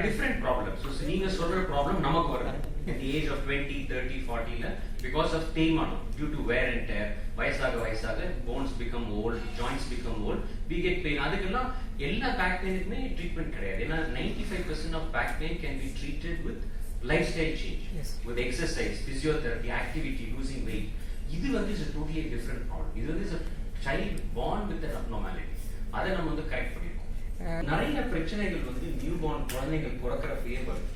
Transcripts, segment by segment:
different problems. So நீங்க சொல்ற problem நமக்கு வருது at the age of 20, 30, 40 ல because of தேய்மானம் due to wear and tear வயசாக bones become old, joints become old, we get pain. அதுக்கெல்லாம் எல்லா back painக்குமே ட்ரீட்மெண்ட் கிடையாது. ஏன்னா 95% of back pain can be treated with lifestyle change, with exercise, physiotherapy, activity, losing weight. இது வந்து is a totally different problem. இது வந்து is a child born with an abnormality. அதை நம்ம வந்து கரெக்ட் பண்ணிருக்கோம். நிறைய பிரச்சனைகள் வந்து நியூ பார்ன் குழந்தைகள் பிறக்கிறப்பயே வரும்.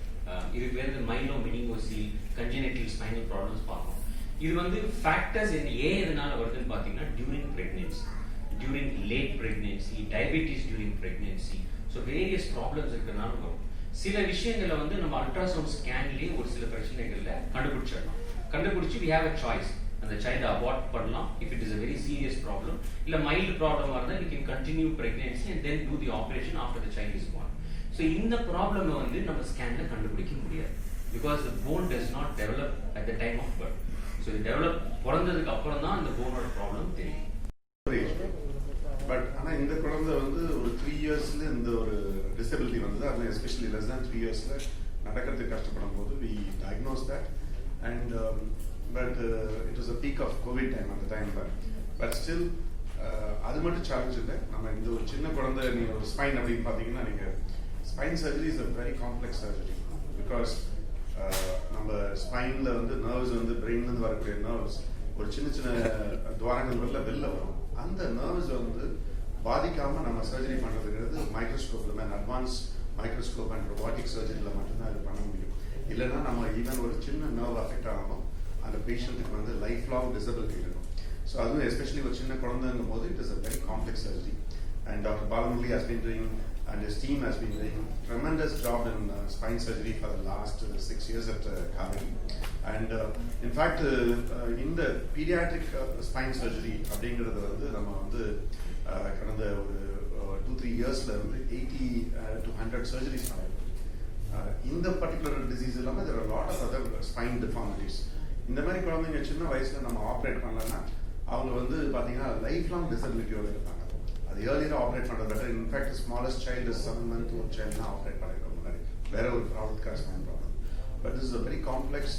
இது பேர் மைலோ மெனிங்கோசில் கன்ஜெனிட்டல் ஸ்பைனல் ப்ராப்ளம்ஸ் பார்க்கணும். இது வந்து ஃபேக்டர்ஸ் ஏன் எதனால வருதுன்னு பார்த்தீங்கன்னா during pregnancy, during late pregnancy, diabetes during pregnancy, so various problems இருக்கிறதுனால வரும். சில விஷயங்களை வந்து நம்ம அல்ட்ராசவுண்ட் ஸ்கேன்லேயே ஒரு சில பிரச்சனைகள்ல கண்டுபிடிச்சிடலாம். கண்டுபிடிச்சி we have a choice. அந்த சைல்டு அபார்ட் பண்ணலாம் if it is a very serious problem. இல்ல மைல்டு ப்ராப்ளமா இருந்தா we can continue pregnancy and then do the operation after the child is born. So இந்த ப்ராப்ளம் வந்து நம்ம ஸ்கேன்ல கண்டுபிடிக்க முடியாது because the bone does not develop at the time of birth. So it develop பிறந்ததுக்கு அப்புறம் தான் அந்த போனோட ப்ராப்ளம் தெரியும். பட் ஆனா இந்த குழந்தை வந்து ஒரு 3 இயர்ஸ்ல இந்த ஒரு டிசபிலிட்டி வந்து அது எஸ்பெஷலி less than 3 இயர்ஸ்ல நடக்கிறதுக்கு கஷ்டப்படும் போது we diagnosed that and but it was a peak of COVID time at the time, but still அது மட்டும் சேலஞ்ச் இல்லை. நம்ம இந்த ஒரு சின்ன குழந்தை நீங்க ஒரு ஸ்பைன் அப்படின்னு பார்த்தீங்கன்னா நீங்க spine surgery is a very complex surgery because நம்ம ஸ்பைன்ல வந்து நர்வ்ஸ் வந்து பிரெயின்ல இருந்து வரக்கூடிய நர்வ்ஸ் ஒரு சின்ன சின்ன துவாரங்கள் வெளில வரும். அந்த நர்வ்ஸ் வந்து பாதிக்காம நம்ம சர்ஜரி பண்றதுங்கிறது மைக்ரோஸ்கோப்ல அட்வான்ஸ் மைக்ரோஸ்கோப் அண்ட் ரொபாட்டிக் சர்ஜரியில மட்டும்தான் இது பண்ண முடியும். இல்லைன்னா நம்ம ஈவன் ஒரு சின்ன நர்வ் அஃபெக்ட் ஆகணும் அந்த பேஷண்ட்டுக்கு வந்து லைஃப் லாங் டிசபிலிட்டி இருக்கும். ஸோ அதுவும் எஸ்பெஷலி ஒரு சின்ன குழந்தைங்கும் போது it is a very complex surgery and doctor Balamurali has been doing and his team has been doing tremendous job in spine surgery for the last 6 years at Kaveri. And in fact in the pediatric spine surgery அப்படிங்கிறது வந்து நம்ம வந்து கடந்த ஒரு 2-3 இயர்ஸ்ல வந்து 80 to 100 surgeries பண்ணிருக்கோம். இந்த பர்டிகுலர் டிசீஸ் இல்லாமல் there are a lot of other spine deformities. இந்த மாதிரி குழந்தைங்க சின்ன வயசுல நம்ம ஆப்ரேட் பண்ணலன்னா அவங்க வந்து பார்த்தீங்கன்னா லைஃப் லாங் டிசபிலிட்டியோட இருப்பாங்க. அது ஏர்லியராக ஆப்ரேட் பண்ணுறது better. In fact smallest child 7 month ஒரு சைல்டு தான் ஆப்ரேட் பண்ணிருக்கோம் முன்னாடி வேற ஒரு ப்ராப்ளத்துக்காக spine problem. But this is a very complex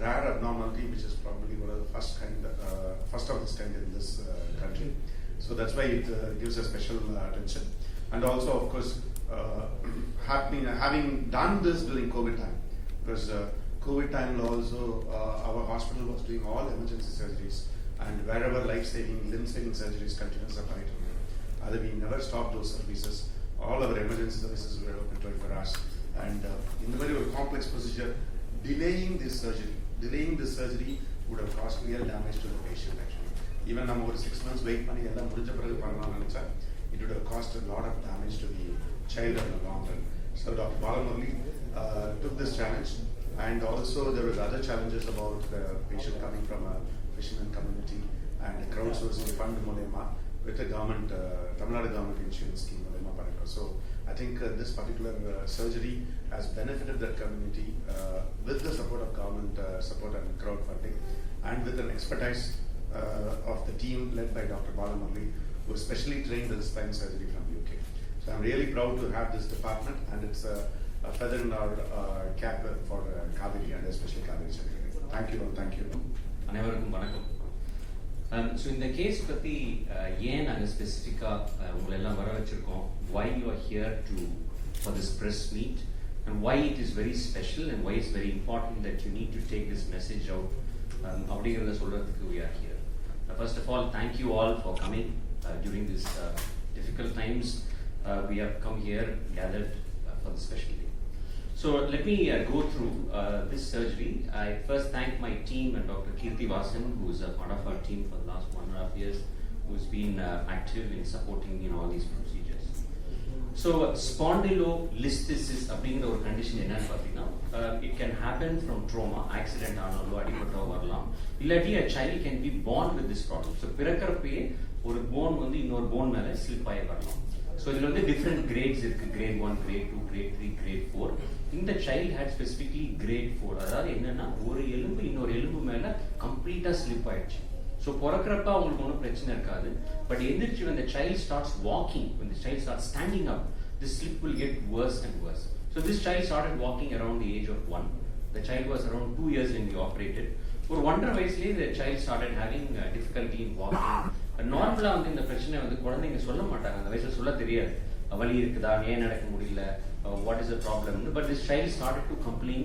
rare abnormality which is probably one of the first of its kind in this country. So that's why it gives a special attention. And also of course having done this during COVID time, because COVID time also our hospital was doing all emergency surgeries and wherever life-saving, limb-saving surgeries continuous are right. We never stopped those services. All our emergency services were open 24 hours. And in the very complex procedure, delaying this surgery would have caused real damage to the patient actually. Even now over 6 months wait பண்ணி எல்லாம் முடிஞ்ச பிறகு பண்ணலாம் நினைச்சா it would have caused a lot of damage to the child in the long run. So Dr. Balamurali took this challenge, and also there were other challenges about the patient coming from a fisherman community and crowdsourcing fund மூலமா with the government, Tamil Nadu government insurance scheme. So I think this particular surgery has benefited that community with the support of government support and crowdfunding, and with an expertise of the team led by Dr. Balamurali, who is specially trained in spine surgery from UK. So I'm really proud to have this department, and it's a feather in our cap for Kaveri and especially Kaveri Surgery. Thank you. அனைவருக்கும் வணக்கம். So இந்த case பற்றி ஏன் நாங்கள் ஸ்பெசிஃபிக்காக உங்களை எல்லாம் வர வச்சுருக்கோம், why you are here for this press meet, and why it is very special and why it's very important that you need to take this message out அப்படிங்கிறத சொல்கிறதுக்கு we are here. First of all, thank you all for coming during this difficult times. We have come here gathered for the special day. So let me go through this surgery. I first thank my team and Dr. Kirti Vasan, who is a part of our team for the last 1.5 years, who has been active in supporting all these procedures. So spondylolisthesis அப்படிங்கிற ஒரு condition என்னன்னு பார்த்தீங்கன்னா it can happen from trauma, accident ஆனாலோ அடிபட்டோ வரலாம், இல்லாட்டி a child can be born with this problem. So பிறக்கிறப்பயே ஒரு phone வந்து இன்னொரு phone மேலே ஸ்லிப் ஆகி வரலாம். ஸோ இதில் வந்து டிஃப்ரெண்ட் கிரேட்ஸ் இருக்கு, கிரேட் 1, கிரேட் 2, கிரேட் 3, கிரேட் 4. இந்த சைல்ட் ஹேட் ஸ்பெசிஃபிக்லி கிரேட் 4. அதாவது என்னன்னா ஒரு எலும்பு இன்னொரு எலும்பு மேல கம்ப்ளீட்டா ஸ்லிப் ஆயிடுச்சு. ஸோ பிறக்கிறப்ப அவங்களுக்கு ஒன்றும் பிரச்சனை இருக்காது. பட் எந்திரிச்சு when the child starts walking, when the child starts standing up, the slip will get worse and worse. So this child started walking around the age of 1. The child was around 2 years when we operated. ஒரு 1.5 வயசுலேயே the child started having difficulty in walking. நார்மலாக வந்து இந்த பிரச்சனை வந்து குழந்தைங்க சொல்ல மாட்டாங்க, அந்த வயசுல சொல்ல தெரியாது. வலி இருக்குதா, ஏன் நடக்க முடியல, what is the problem. But this child started to complain,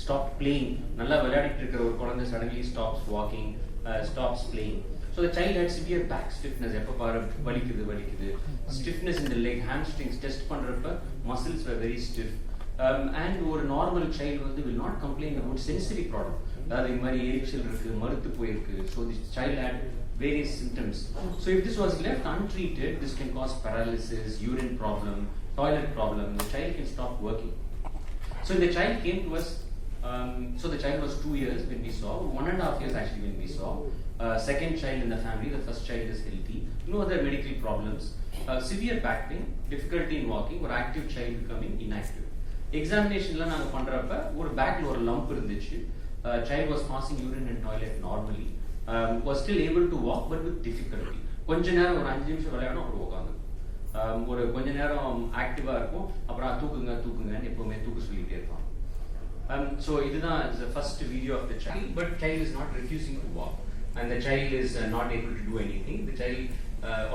stopped playing. நல்லா விளையாடிட்டு இருக்கிற ஒரு குழந்தை suddenly stops walking, stops playing. So the child had severe back stiffness. எப்போ பாரு வலிக்குது. Stiffness in the leg, hamstrings. Test பண்றப்ப muscles were very stiff. And ஒரு normal child வந்து will not complain about sensory problem. அதாவது இந்த மாதிரி எரிச்சல் இருக்கு, மறுத்து போயிருக்கு. So this child had various symptoms. So if this was left untreated, this can cause paralysis, urine problem, toilet problem. The child can stop working. So the child came to us. So the child was 2 years when we saw, 1.5 years actually when we saw. Second child in the family, the first child is healthy, no other medical problems, severe back pain, difficulty in walking, or active child becoming inactive. Examinationல நாங்க பண்றப்ப ஒரு பேக்ல ஒரு lump இருந்துச்சு. Child was passing urine and toilet normally, was still able to walk but with difficulty. கொஞ்ச நேரம் ஒரு 5 நிமிஷம் விளையாடணும் அப்புறம் உட்காந்து ஒரு கொஞ்ச நேரம் ஆக்டிவா இருக்கும், அப்புறம் தூக்குங்கன்னு எப்பவுமே தூக்க சொல்லிட்டே இருப்பாங்க. So இதுதான் is the first video of the child, but child is not refusing to walk and the child is not able to do anything. The child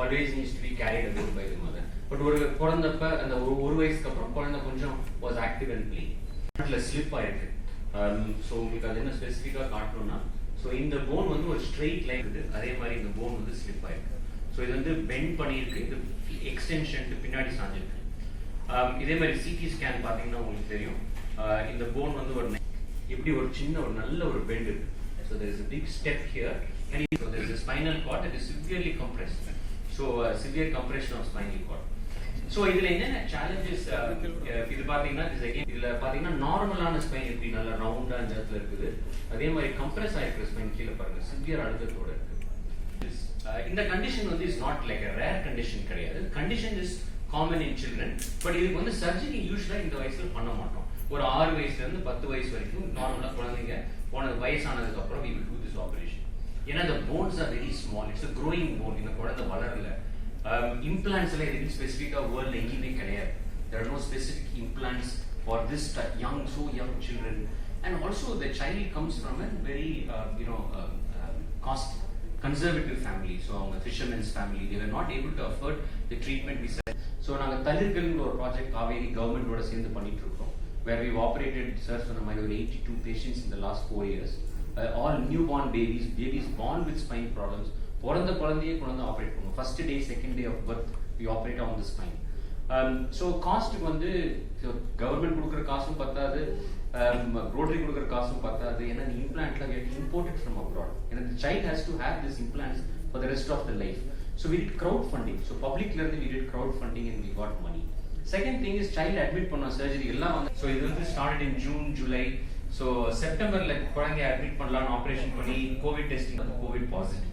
always needs to be carried about by the mother. But ஒரு குழந்தைப்ப அந்த ஒரு வயசுக்கு அப்புறம் குழந்தை கொஞ்சம் was active and playing. Slip ஆயிருக்கு. So உங்களுக்கு அது என்ன ஸ்பெசிஃபிக்காக காட்டணும்னா, ஸோ இந்த போன் வந்து ஒரு ஸ்ட்ரெயிட் லைன் இருக்குது, அதே மாதிரி இந்த போன் வந்து ஸ்லிப் ஆயிருக்கு. ஸோ இது வந்து பெண்ட் பண்ணியிருக்கு, இது எக்ஸ்டென்ஷன் பின்னாடி சாஞ்சிருக்கு. இதே மாதிரி சிடி ஸ்கேன் பார்த்தீங்கன்னா உங்களுக்கு தெரியும், இந்த போன் வந்து ஒரு எப்படி ஒரு சின்ன ஒரு நல்ல ஒரு பெண்ட் இருக்கு. So there is a big step here and so there is a spinal cord that is severely compressed. So severe compression of spinal cord. So இதுல என்னென்ன சேலஞ்சஸ் இது பார்த்தீங்கன்னா இதுல பார்த்தீங்கன்னா நார்மலான ஸ்பைன் எப்படி நல்லா ரவுண்டா இந்த இடத்துல இருக்குது, அதே மாதிரி கம்ப்ரெஸ் ஆயிருக்கிற ஸ்பைன் கீழே பாருங்க சிவியர் அழுத்தத்தோட இருக்கு. இந்த கண்டிஷன் வந்து is not like rare condition கிடையாது, condition is common in children. But இதுக்கு வந்து சர்ஜரி யூஸ்வலா இந்த வயசுல பண்ண மாட்டோம். ஒரு 6 வயசுல இருந்து 10 வயசு வரைக்கும் நார்மலா குழந்தைங்க வயசானதுக்கு அப்புறம் we will do this operation. ஏன்னா the bones are very small, it's a growing bone, இந்த குழந்தை வளரல. Implants எல்லாம் இதுக்கு ஸ்பெசிஃபிக்கா வேர்ல்ட்ல எங்கேயுமே கிடையாது. There are no specific implants for this so young children. And also the child comes from a very cost conservative family. So அவங்க fisherman's family, they were not able to afford the treatment we said. So நாங்க தளிர்கள்ங்கிற ஒரு project Kaveri கவர்மெண்டோட சேர்ந்து பண்ணிட்டு இருக்கோம், where we've operated sir சொன்ன மாதிரி ஒரு 82 patients in the last 4 years. All newborn babies born with spine problems. பிறந்த குழந்தையே குழந்தை ஆப்ரேட் பண்ணுவோம். First day second day of birth we operate on the spine. So காஸ்ட்டுக்கு வந்து கவர்மெண்ட் கொடுக்குற காசும் பத்தாது, ரோட்டரி கொடுக்குற காசும் பத்தாது. ஏன்னா இந்த இம்ப்ளான்ட்லாம் இம்போர்ட்டட் ஃப்ரம் அப்ராட். ஏன்னா the child has to have this implants for the rest of the life. So we did crowd funding. So பப்ளிக்ல இருந்து we did crowd funding and we got money. Second thing is child admit பண்ண surgery எல்லாம் வந்து so இது வந்து started in June July. So செப்டம்பர்ல குழந்தைய admit பண்ணலாம்னு ஆப்ரேஷன் பண்ணி கோவிட் டெஸ்டிங் வந்து covid positive.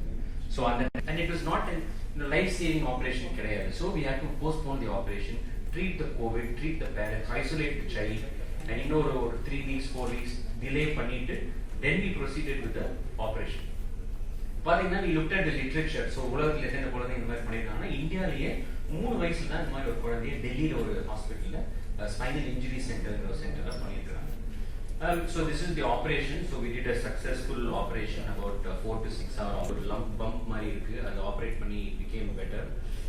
So and it was not a life-saving operation கிடையாது. So we had to postpone the operation, treat the COVID, treat the parents, isolate the child, and இன்னொரு 3 weeks 4 weeks delay பண்ணிட்டு then we proceeded with the operation. பாத்தீங்கன்னா we looked at the literature. So உலகத்துல எத்தனை குழந்தைங்க இந்த மாதிரி பண்ணிருக்காங்கன்னா, இந்தியாவிலேயே 3 வயசுல தான் இந்த மாதிரி ஒரு குழந்தைய டெல்லியில ஒரு ஹாஸ்பிட்டல்ல ஸ்பைனல் இன்ஜுரி சென்டர்ங்கிற ஒரு சென்டர்ல பண்ணிருக்காங்க. So this is the operation. So we did a successful operation about 4 to 6 hours. ஒரு lump bump மாதிரி இருக்கு, அதை ஆப்ரேட் பண்ணி became better.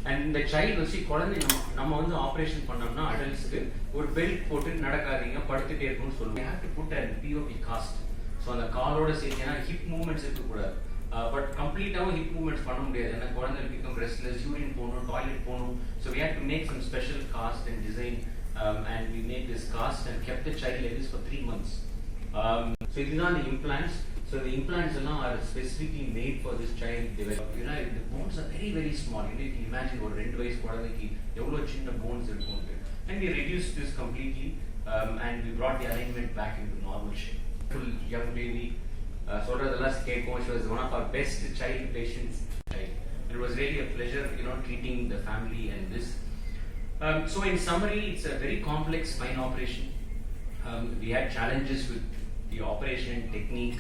And the child வச்சு குழந்தை நம்ம வந்து ஆப்ரேஷன் பண்ணோம்னா அடல்ட்ஸ்க்கு ஒரு பெல்ட் போட்டு நடக்காதீங்க படுத்துட்டே இருக்கணும்னு சொல்லுவோம். We have to put a POP cast. So அந்த காலோட சேர்த்து ஏன்னா ஹிப் மூவ்மெண்ட்ஸ் இருக்கக்கூடாது. பட் கம்ப்ளீட்டாகவும் ஹிப் மூவ்மெண்ட்ஸ் பண்ண முடியாது, ஏன்னா குழந்தை பிகம் ரெஸ்ட்லெஸ், யூரின் போகணும், டாய்லெட் போகணும். So we had to make some special cast and design. And we made this cast and kept the child like this for 3 months. So these are the implants. So the implants are specifically made for this child. The bones are very very small. You can imagine or 2 வயசு குழந்தைக்கு எவ்வளவு சின்ன bones இருக்கும். And we reduced this completely and we brought the alignment back into normal shape. Full young baby. சொல்றதெல்லாம் கேட்கும். She was one of our best child patients. It was really a pleasure, treating the family and this. So in summary, it's a very complex spine operation. We had challenges with the operation technique,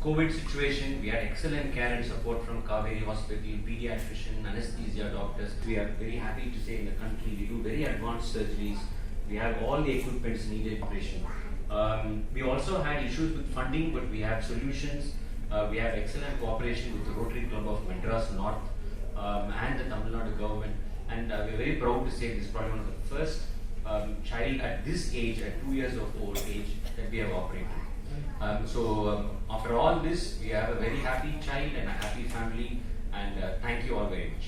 COVID situation. We had excellent care and support from Kaveri Hospital, pediatrician, anesthesia doctors. We are very happy to say in the country we do very advanced surgeries. We have all the equipments needed, Krishan. We also had issues with funding, but we have solutions. We have excellent cooperation with the Rotary Club of Madras North and the Tamil Nadu government. And we're very proud to say this is probably one of the first child at this age, at 2 years of old age, that we have operated. After all this, we have a very happy child and a happy family, and thank you all very much.